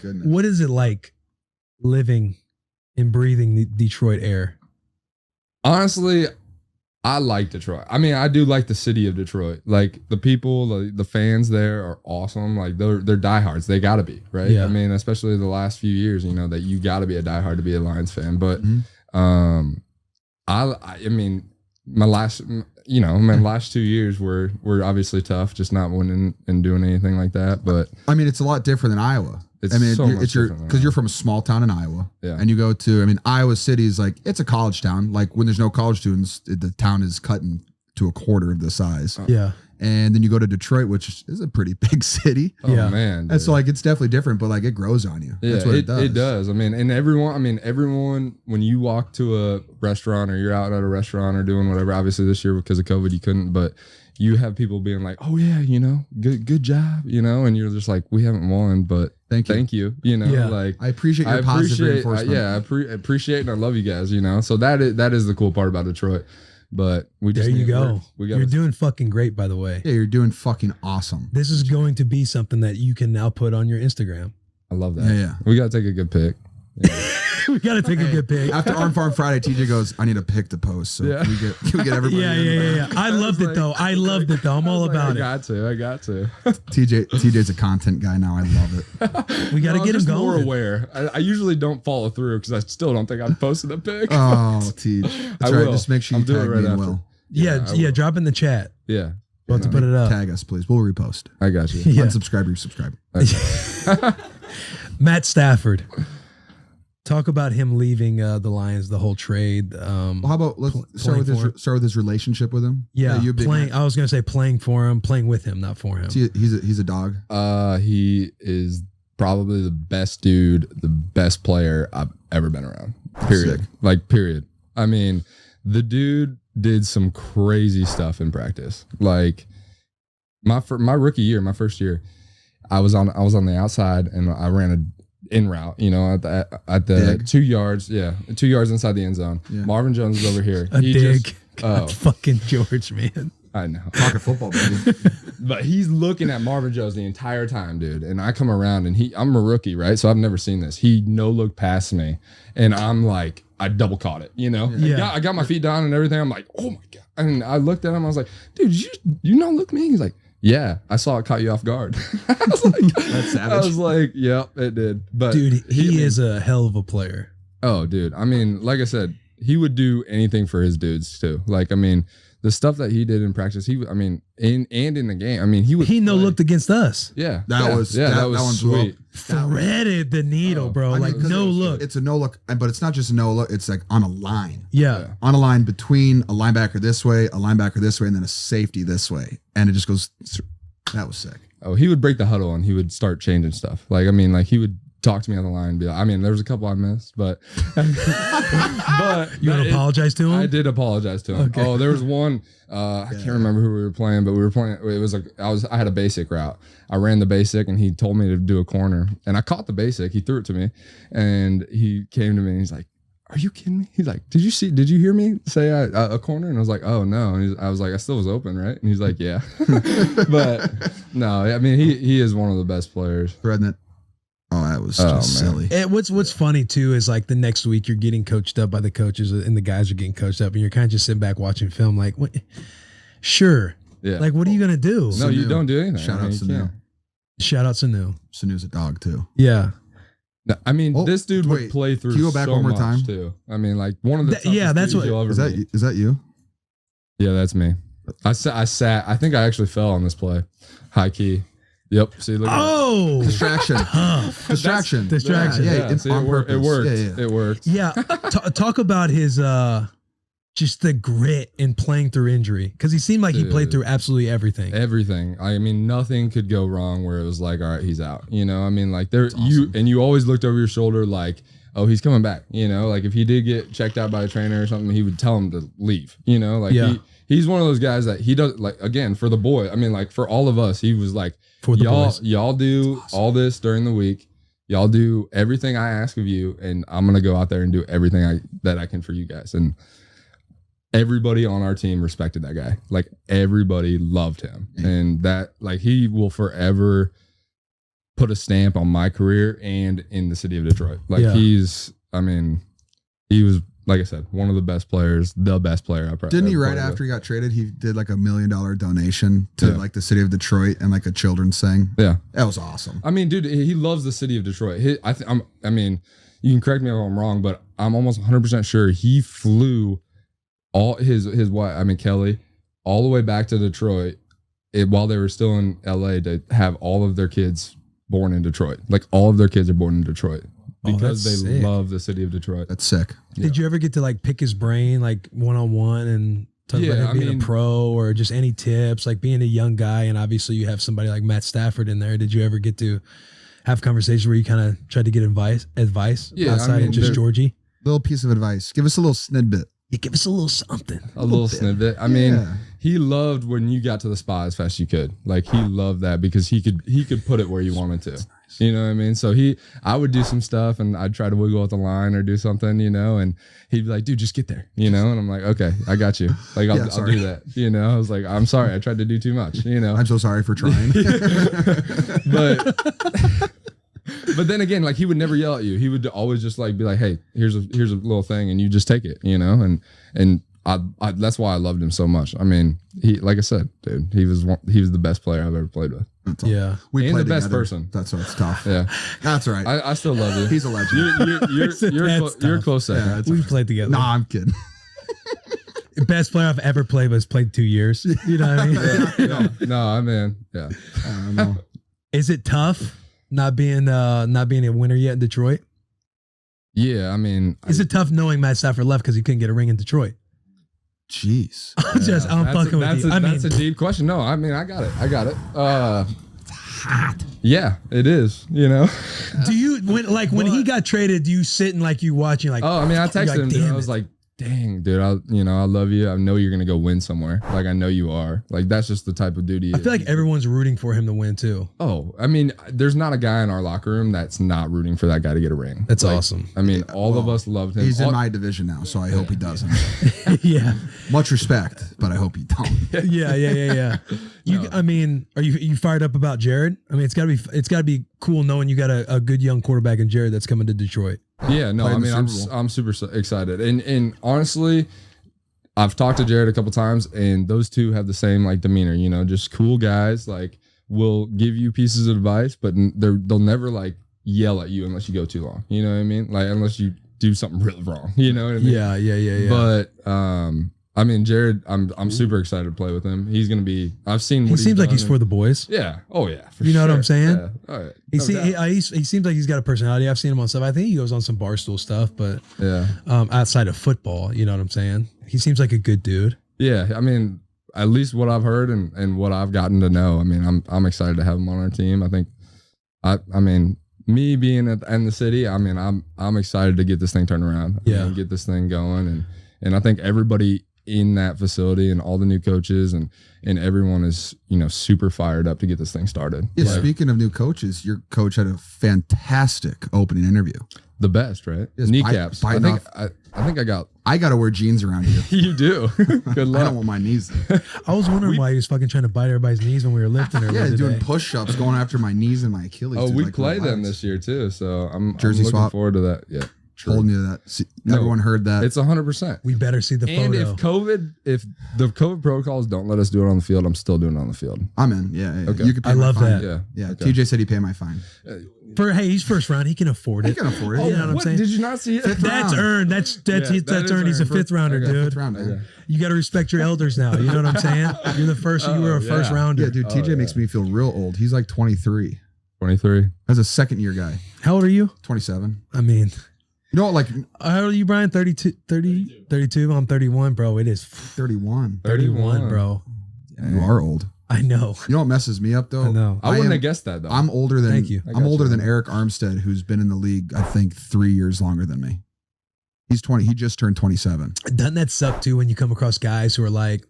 goodness. What is it like living and breathing the Detroit air? Honestly, I like Detroit. I mean, I do like the city of Detroit. Like the people, the fans there are awesome. Like they're diehards. They gotta be, right? Yeah. I mean, especially the last few years, that you gotta be a diehard to be a Lions fan. But I mean, my last 2 years were obviously tough, just not winning and doing anything like that. But I mean, it's a lot different than Iowa. Because you're from a small town in Iowa, and you go to, Iowa City is like, it's a college town. Like when there's no college students, the town is cut to a quarter of the size. Yeah. And then you go to Detroit, which is a pretty big city. Oh man. Dude. And so like, it's definitely different, but like it grows on you. Yeah, that's what it does. It does. I mean, and everyone, when you walk to a restaurant or you're out at a restaurant or doing whatever, obviously this year because of COVID, you couldn't, but you have people being like, oh yeah, good job, and you're just like, we haven't won, but thank you. Like I appreciate your positive reinforcement. I appreciate and I love you guys, So that is the cool part about Detroit. But there you go. You're doing fucking great, by the way. Yeah, you're doing fucking awesome. This is going to be something that you can now put on your Instagram. I love that. Yeah. We gotta take a good pic. Yeah. We got to take a good pic. After Arm Farm Friday, TJ goes, I need a pic to post. So can we get everybody? Yeah. I loved it though. I'm all about it. I got to. TJ's a content guy now. I love it. We got to get him going. More aware. I usually don't follow through because I still don't think I've posted a pic. Oh, TJ. That's right. Just make sure you tag me and Will. Yeah. Drop in the chat. Yeah. We'll have to put it up. Tag us, please. We'll repost. I got you. Yeah. Unsubscribe, resubscribe. Okay. Matt Stafford. Talk about him leaving the Lions, the whole trade. Well, how about let's start with his relationship with him? Yeah, playing. I was gonna say playing for him, playing with him, not for him. He's a dog. He is probably the best dude, the best player I've ever been around. Period. Sick. Period. I mean, the dude did some crazy stuff in practice. Like my rookie year, my first year, I was on the outside and I ran a in route, at the 2 yards, 2 yards inside the end zone. Yeah. Marvin Jones is over here. Fucking George, man. I know. Talking football, baby. But he's looking at Marvin Jones the entire time, dude. And I come around and I'm a rookie, right? So I've never seen this. He no-look past me. And I'm like, I double caught it, Yeah. I got my feet down and everything. I'm like, oh my God. And I looked at him. I was like, dude, you not look me? He's like, yeah, I saw it caught you off guard. I was like, that's savage. I was like, yep, it did. But dude, he is a hell of a player. Oh, dude. I mean, like I said, he would do anything for his dudes too. Like, I mean, the stuff that he did in practice, in the game, he no-looked against us. Yeah. That was sweet. Threaded the needle, bro. No look. It's a no look, but it's not just a no look. It's like on a line. Yeah. On a line between a linebacker this way, and then a safety this way. And it just goes, that was sick. Oh, he would break the huddle and he would start changing stuff. He would talk to me on the line and be like, there was a couple I missed, but you want to apologize to him? I did apologize to him. Okay. Oh, there was one, I can't remember who we were playing, but we were playing, it was like, I had a basic route. I ran the basic and he told me to do a corner and I caught the basic. He threw it to me and he came to me and he's like, are you kidding me? He's like, did you hear me say a corner? And I was like, oh no. And I was like, I still was open, right? And he's like, yeah. But no, he is one of the best players. Threading it. Oh, that was just silly. And what's funny too is like the next week you're getting coached up by the coaches and the guys are getting coached up and you're kind of just sitting back watching film like, what? Sure. Yeah. Like, what are you going to do? No, you don't do anything. Shout out Sanu. Shout out Sanu. Sanu's a dog too. Yeah. No, this dude would play through. Can you go back so one more much time? Too. Like one of the that's what you'll ever meet. Is that you? Yeah, that's me. I sat. I think I actually fell on this play, high key. Yep. See, look. Oh, distraction. Distraction. Yeah. It's on purpose. It worked. Yeah. It worked. Yeah. Talk about his just the grit in playing through injury because he seemed like he played through absolutely everything. Everything. Nothing could go wrong where it was like, all right, he's out. Awesome. You always looked over your shoulder like, oh, he's coming back. Like if he did get checked out by a trainer or something, he would tell him to leave. He's one of those guys that he does like again for the boy. For all of us, he was like, for the boys. Y'all do all this during the week. Y'all do everything I ask of you, and I'm gonna go out there and do everything that I can for you guys. And everybody on our team respected that guy. Like everybody loved him, and that like he will forever put a stamp on my career and in the city of Detroit. Like he was, like I said, one of the best players, the best player I Didn't he right after he got traded, he did like $1 million donation to like the city of Detroit and like a children's thing? Yeah. That was awesome. I mean, dude, he loves the city of Detroit. I mean, you can correct me if I'm wrong, but I'm almost 100% sure he flew all his wife, Kelly, all the way back to Detroit while they were still in LA to have all of their kids born in Detroit. Like all of their kids are born in Detroit. Because they love the city of Detroit. That's sick. Did you ever get to like pick his brain like one-on-one and talk about him being a pro or just any tips, like being a young guy, and obviously you have somebody like Matt Stafford in there. Did you ever get to have conversations where you kind of tried to get advice outside of just Georgie? Little piece of advice. Give us a little snippet. Yeah, give us a little something. A little snippet. I mean, he loved when you got to the spot as fast as you could. Like he loved that because he could put it where you wanted to. Nice. You know what I mean? So I would do some stuff and I'd try to wiggle at the line or do something, and he'd be like, dude, just get there, and I'm like, okay, I got you. Like, I'll do that. I was like, I'm sorry. I tried to do too much, I'm so sorry for trying. But then again, like he would never yell at you. He would always just like be like, hey, here's a little thing and you just take it, and I that's why I loved him so much. I mean, he, like I said, dude, he was the best player I've ever played with. Yeah, we and played the best together. person. That's what's tough. Yeah, that's right. I still love you. He's a legend. You're close second. We played together. No, I'm kidding. Best player I've ever played was played 2 years. You know what I mean? No, I mean, yeah. I don't know. Is it tough not being a winner yet in Detroit? Yeah, I mean, is it tough knowing Matt Stafford left because he couldn't get a ring in Detroit? Jeez. I'm fucking with you. That's a deep question. No, I mean, I got it. It's hot. Yeah, it is. Do you when he got traded? Do you sit and like you watching like? Oh, I mean, I texted him. Dude, I was like, dang, dude, I love you. I know you're gonna go win somewhere. Like I know you are. Like that's just the type of dude he is. I feel like everyone's rooting for him to win too. Oh, I mean, there's not a guy in our locker room that's not rooting for that guy to get a ring. That's awesome. I mean, all of us loved him. He's in my division now, so I hope he doesn't. Yeah. Much respect, but I hope he don't. Yeah. I mean, are you fired up about Jared? I mean, it's gotta be cool knowing you got a good young quarterback in Jared that's coming to Detroit. Yeah, no, I mean, I'm super excited, and honestly, I've talked to Jared a couple times, and those two have the same like demeanor, just cool guys. Like, will give you pieces of advice, but they'll never like yell at you unless you go too long. You know what I mean? Like, unless you do something really wrong. You know what I mean? Yeah. But I mean, Jared, I'm super excited to play with him. He's gonna be. I've seen. He seems like he's for the boys. Yeah. Oh yeah. You know what I'm saying? Yeah. All right. He seems like he's got a personality. I've seen him on stuff. I think he goes on some Barstool stuff, but outside of football, you know what I'm saying? He seems like a good dude. Yeah. I mean, at least what I've heard and what I've gotten to know. I mean, I'm excited to have him on our team. I think. I mean, me being in the city. I mean, I'm excited to get this thing turned around. Get this thing going, and I think everybody in that facility and all the new coaches and everyone is super fired up to get this thing started. Yeah, speaking of new coaches, your coach had a fantastic opening interview. The best, right? Yes, kneecaps. I think I got to wear jeans around you. You do. Good luck. I don't want my knees there. I was wondering why he was fucking trying to bite everybody's knees when we were lifting her. Yeah, doing push-ups, going after my knees and my Achilles. Oh, we play them this year too, so I'm looking swap. forward to that. Yeah. True. Holding you to that. See, everyone heard that. It's 100%. We better see the photo. And if the COVID protocols don't let us do it on the field, I'm still doing it on the field. I'm in. Yeah. Okay. You can pay I my love fine. that. Yeah. Okay. TJ said he'd pay my fine. He's first round. He can afford it. He can afford it. You know what I'm saying? Did you not see it? That's earned. That's earned. He's a fifth rounder, dude. Fifth rounder. You got to respect your elders now. You know what I'm saying? You're the first. You were a first rounder. Yeah, dude. TJ makes me feel real old. He's like 23. 23. As a second year guy. How old are you? 27. I mean, like how old are you, Brian? 32. I'm 31, bro. It is 31. 31, bro. Yeah, you are old. I know. You know what messes me up though? I know. I wouldn't have guessed that though. I'm older than. Thank you. I'm older than Eric Armstead, who's been in the league, I think, 3 years longer than me. He's 20. He just turned 27. Doesn't that suck too when you come across guys who are like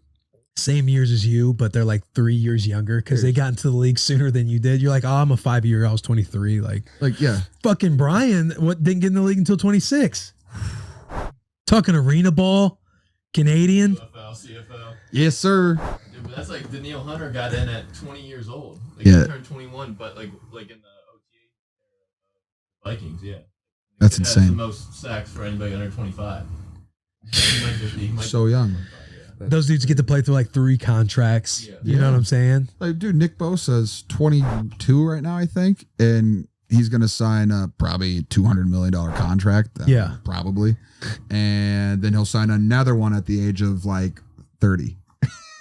same years as you, but they're like 3 years younger because they got into the league sooner than you did? You're like, oh, I'm a 5-year. I was 23. Like yeah. Fucking Brian, didn't get in the league until 26. Talking arena ball, Canadian. CFL. Yes, sir. Dude, but that's like Daniil Hunter got in at 20 years old. Like Yeah. he turned 21, but like in the Vikings, yeah. That's insane. The most sacks for anybody under 25. He might so young. Those dudes get to play through like 3 contracts. Yeah. You know what I'm saying? Like, dude, Nick Bosa's 22 right now, I think, and he's going to sign a probably $200 million contract. Probably. And then he'll sign another one at the age of like 30.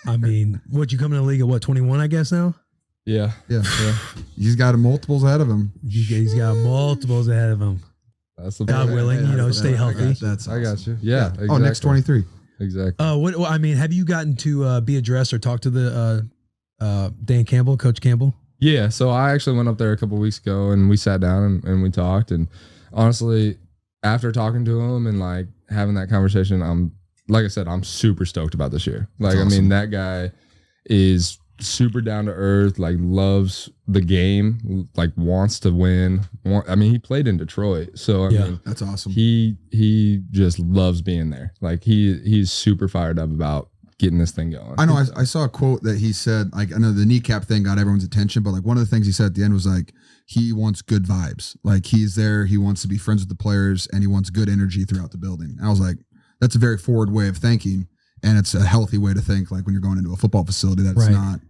I mean, you come in the league at 21, I guess now? Yeah. He's got multiples ahead of him. He's got multiples ahead of him. That's the God willing, stay healthy. That's awesome. I got you. Yeah. Exactly. Oh, Nick's 23. Exactly. I mean, have you gotten to be addressed or talk to the Dan Campbell, Coach Campbell? Yeah. So I actually went up there a couple of weeks ago and we sat down and we talked. And honestly, after talking to him and like having that conversation, like I said, I'm super stoked about this year. Like, awesome. I mean, that guy is super down to earth, like loves the game, like wants to win. I mean, he played in Detroit, so I mean, that's awesome. He just loves being there. Like he's super fired up about getting this thing going. I know. I saw a quote that he said, like, I know the kneecap thing got everyone's attention, but like one of the things he said at the end was like, he wants good vibes. Like he's there, he wants to be friends with the players, and he wants good energy throughout the building. And I was like, that's a very forward way of thinking. And it's a healthy way to think, like when you're going into a football facility, that's not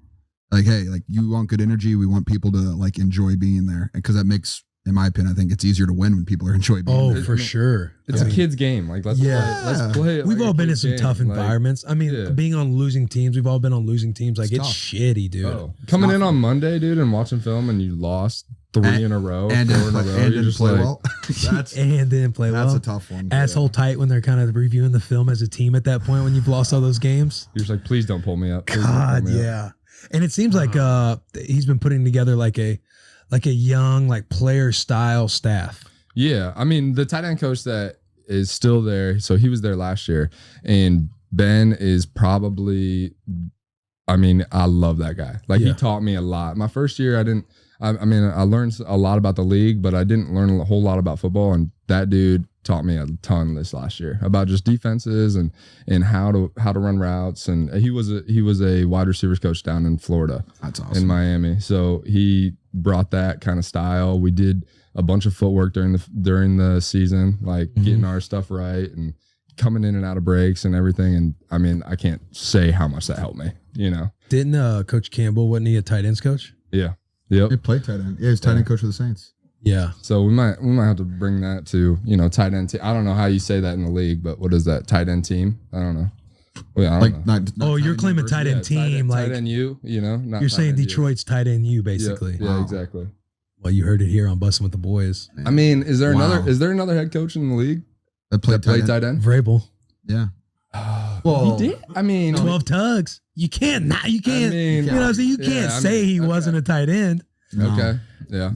like, hey, like you want good energy. We want people to like enjoy being there. Because that makes, in my opinion, I think it's easier to win when people are enjoying being there. Oh, for sure. It's a kid's game. Like, let's play it. We've all been in some tough environments. I mean, being on losing teams, we've all been on losing teams. Like, it's shitty, dude. Coming in on Monday, dude, and watching film and you lost 3 in a row, 4 in a row. And didn't play well. And didn't play well. That's a tough one. Asshole tight when they're kind of reviewing the film as a team at that point when you've lost all those games. You're just like, please don't pull me up. God, yeah. And it seems like he's been putting together like a young, like player style staff. Yeah. I mean, the tight end coach that is still there, so he was there last year, and Ben is probably, I mean, I love that guy. Like he taught me a lot. My first year, I learned a lot about the league, but I didn't learn a whole lot about football. And that dude taught me a ton this last year about just defenses and how to run routes. And he was a wide receivers coach down in Florida. That's awesome. In Miami. So he brought that kind of style. We did a bunch of footwork during the season, like getting our stuff right and coming in and out of breaks and everything. And I mean, I can't say how much that helped me, Didn't Coach Campbell, wasn't he a tight ends coach? Yeah. Yep. He played tight end. Yeah, he's tight end coach for the Saints. Yeah. So we might have to bring that to, tight end team. I don't know how you say that in the league, but what is that? Tight end team? I don't know. Well, I don't know. Not you're claiming tight end team. Tight end U, not you're saying Detroit's tight end U, basically. Yeah, exactly. Well, you heard it here on Bussin' With The Boys. I mean, is there another head coach in the league that played tight end? Vrabel. Yeah. Well, he did. I mean, 12 tugs. You can't. You can't say he wasn't a tight end. No. Okay. Yeah.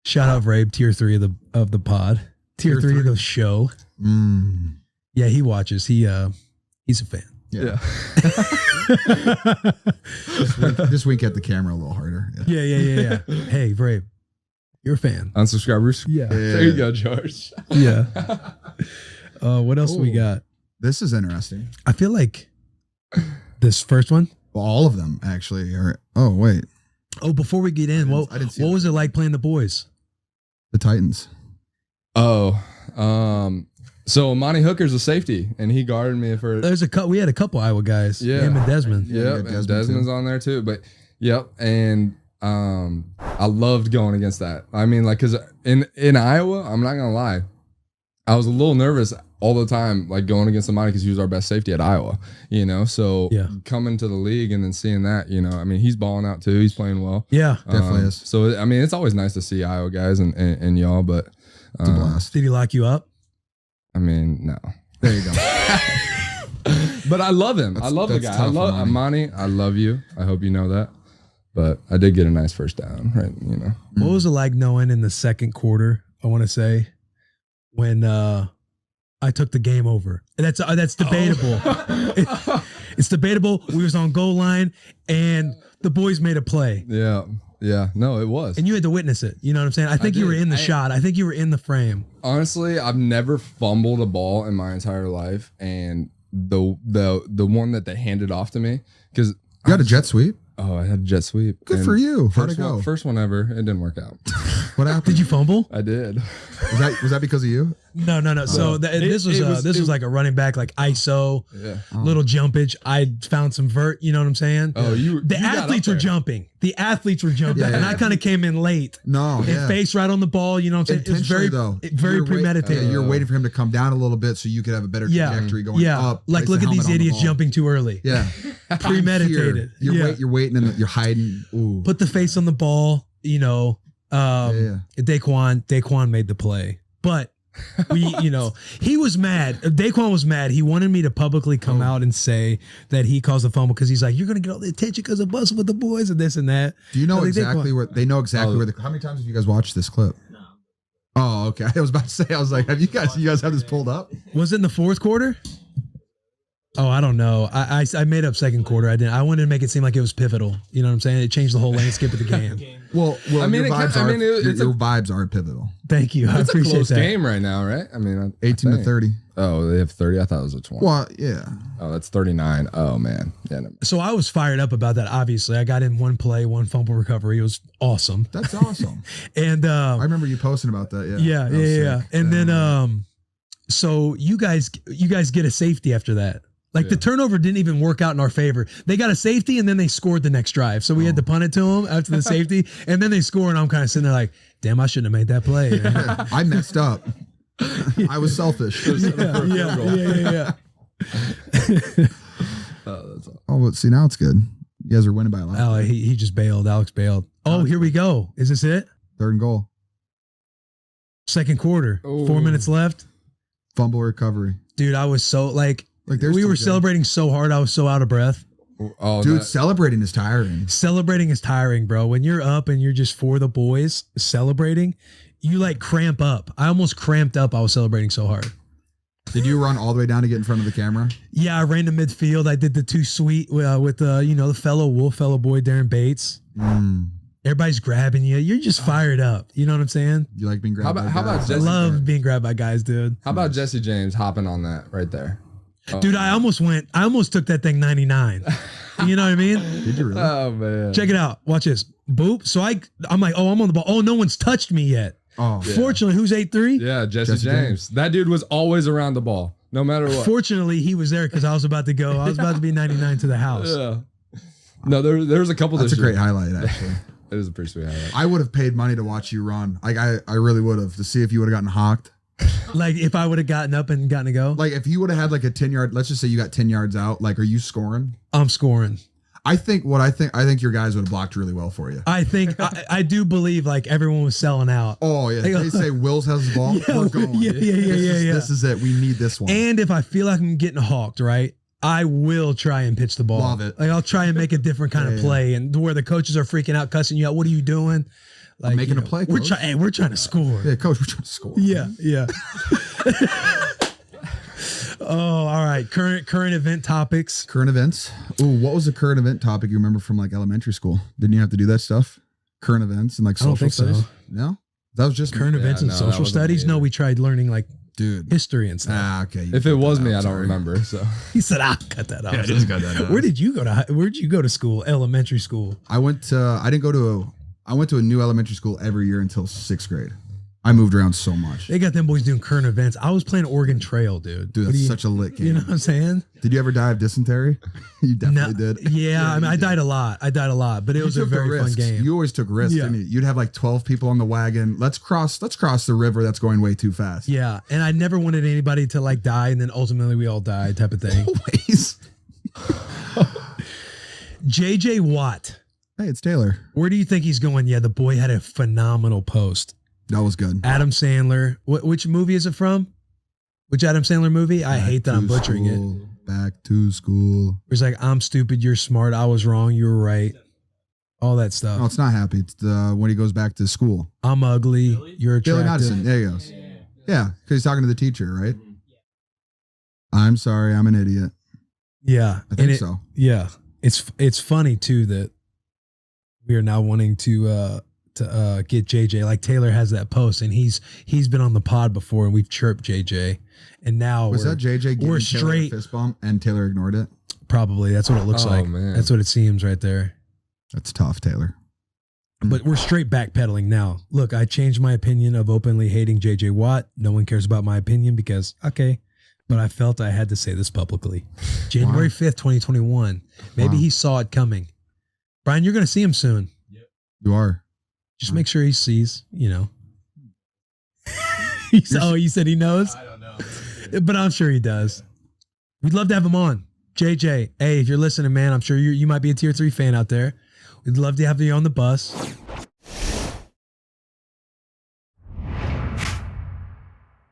Shout out Vrabe, tier 3 of the pod, tier 3 of the show. Yeah, he watches. He's a fan. Yeah. This week at the camera a little harder. Yeah. Hey, Vrabe, you're a fan. Unsubscribers. Yeah. There you go, George. Yeah. What else we got? This is interesting. I feel like this first one. Well, all of them actually are. Oh wait. Oh, before we get in, what was it like playing the boys? The Titans. Oh, so Monty Hooker's a safety, and he guarded me for. We had a couple Iowa guys. Yeah, him and Desmond. Yeah, and Desmond's on there too. But and I loved going against that. I mean, like, cause in Iowa, I'm not gonna lie, I was a little nervous all the time, like going against Monty because he was our best safety at Iowa. So coming to the league and then seeing that, I mean, he's balling out too. He's playing well. Yeah, definitely is. So I mean, it's always nice to see Iowa guys and y'all, but it's a blast. Did he lock you up? I mean, no. There you go. But I love him. I love the guy. I love Monty. I love you. I hope you know that. But I did get a nice first down, right? What was it like knowing in the second quarter? I want to say when I took the game over. That's debatable. It's debatable. We was on goal line and the boys made a play. Yeah. Yeah. No, it was. And you had to witness it. You know what I'm saying? I think you were in the shot. I think you were in the frame. Honestly, I've never fumbled a ball in my entire life. And the one that they handed off to me, because you got a jet sweep? Oh, I had a jet sweep. Good for you. How'd it go? First one ever. It didn't work out. What happened? Did you fumble? I did. Was that because of you? No. So this was like a running back, like ISO, little jumpage. I found some vert. You know what I'm saying? Oh, the athletes were jumping. The athletes were jumping, and I kind of came in late. And faced right on the ball. You know what I'm saying? It was very premeditated. You're waiting for him to come down a little bit so you could have a better trajectory going up. Like look at these idiots jumping too early. Yeah, premeditated. You're waiting and you're hiding. Ooh. Put the face on the ball. You know, Daquan made the play, but. He was mad. Daquan was mad. He wanted me to publicly come out and say that he caused the fumble because he's like, you're going to get all the attention because of Bussin With The Boys and this and that. Do you know exactly where they know exactly where how many times have you guys watched this clip? No. Oh, okay. I was about to say, I was like, you guys have this pulled up? Was it in the fourth quarter? Oh, I don't know. I made up second quarter. I wanted to make it seem like it was pivotal. You know what I'm saying? It changed the whole landscape of the game. Well, your vibes are pivotal. Thank you. I appreciate that. It's a close game right now, right? I mean, 18-30. Oh, they have 30. I thought it was a 20. Well, yeah. Oh, that's 39. Oh man. Yeah. No. So I was fired up about that. Obviously, I got in one play, one fumble recovery. It was awesome. That's awesome. And I remember you posting about that. Yeah. Yeah. And then, so you guys get a safety after that. Like the turnover didn't even work out in our favor. They got a safety and then they scored the next drive. So we had to punt it to them after the safety, and then they score, and I'm kind of sitting there like, damn, I shouldn't have made that play. I messed up. I was selfish. Yeah. Oh, see, now it's good. You guys are winning by a lot. He just bailed. Alex bailed. Oh, here we go. Is this it? 3rd and goal. Second quarter. 4 minutes left. Fumble recovery. Dude, I was so we were celebrating so hard. I was so out of breath. Oh, dude, celebrating is tiring. Celebrating is tiring, bro. When you're up and you're just for the boys celebrating, you like cramp up. I almost cramped up. I was celebrating so hard. Did you run all the way down to get in front of the camera? Yeah, I ran to midfield. I did the too sweet with the fellow boy Darren Bates. Everybody's grabbing you. You're just fired up. You know what I'm saying? You like being grabbed? How about Jesse? I love being grabbed by guys, dude. How about Jesse James hopping on that right there? Dude, I almost took that thing 99. You know what I mean? Did you really? Oh man. Check it out. Watch this. Boop. So I'm like, I'm on the ball. Oh, no one's touched me yet. Oh. Fortunately, who's 8'3"? Yeah, Jesse James. That dude was always around the ball, no matter what. Fortunately, he was there because I was about to go. I was about to be 99 to the house. Yeah. No, there was a couple. That's a great highlight, actually. It is a pretty sweet highlight. I would have paid money to watch you run. Like I really would have, to see if you would have gotten hawked. Like if I would have gotten up and gotten to go. Like if you would have had like a 10-yard, let's just say you got 10 yards out. Like, are you scoring? I'm scoring. I think your guys would have blocked really well for you. I think I do believe like everyone was selling out. Oh yeah, they say Wills has the ball. We're going. Yeah. This is it. We need this one. And if I feel like I'm getting hawked, right, I will try and pitch the ball. Love it. Like I'll try and make a different kind of play, and where the coaches are freaking out, cussing you out. What are you doing? Like, I'm making a play. We're trying to score. Yeah, coach, we're trying to score. Yeah. Oh, all right. Current event topics. Current events. Ooh, what was a current event topic you remember from like elementary school? Didn't you have to do that stuff? Current events and like social studies? So. No? That was just current events and social studies? No, we tried learning like history and stuff. Okay. If it was me, I don't remember. So he said, "I'll cut that off." Yeah, I just cut that off. Where'd you go to school? Elementary school. I went to a new elementary school every year until 6th grade. I moved around so much. They got them boys doing current events. I was playing Oregon Trail, dude. Dude, that's such a lit game. You know what I'm saying? Did you ever die of dysentery? You definitely did. Yeah, I mean, I died a lot, but it was a very fun game. You always took risks, didn't you? You'd have like 12 people on the wagon. Let's cross the river that's going way too fast. Yeah, and I never wanted anybody to like die, and then ultimately we all died type of thing. Always. JJ Watt. Hey, it's Taylor. Where do you think he's going? Yeah, the boy had a phenomenal post. That was good. Adam Sandler. Which movie is it from? Which Adam Sandler movie? I hate that I'm butchering it. Back to school. It's like, I'm stupid, you're smart, I was wrong, you were right. All that stuff. No, it's not happy. It's when he goes back to school. I'm ugly, you're attractive. Billy Madison. There he goes. Yeah, because he's talking to the teacher, right? I'm sorry, I'm an idiot. Yeah. I think so. Yeah. It's funny, too, that we are now wanting to get JJ. Like Taylor has that post, and he's been on the pod before, and we've chirped JJ. And now was that JJ giving Taylor a fist bump and Taylor ignored it? Probably. That's what it looks like. Man. That's what it seems right there. That's tough, Taylor. But we're straight backpedaling now. Look, I changed my opinion of openly hating JJ Watt. No one cares about my opinion because, okay, but I felt I had to say this publicly. January 5th, 2021. Maybe he saw it coming. Brian, you're going to see him soon. Yep. You are. Just make sure he sees, you know. You said he knows? I don't know. But I'm sure he does. We'd love to have him on. JJ, hey, if you're listening, man, I'm sure you might be a tier 3 fan out there. We'd love to have you on the bus.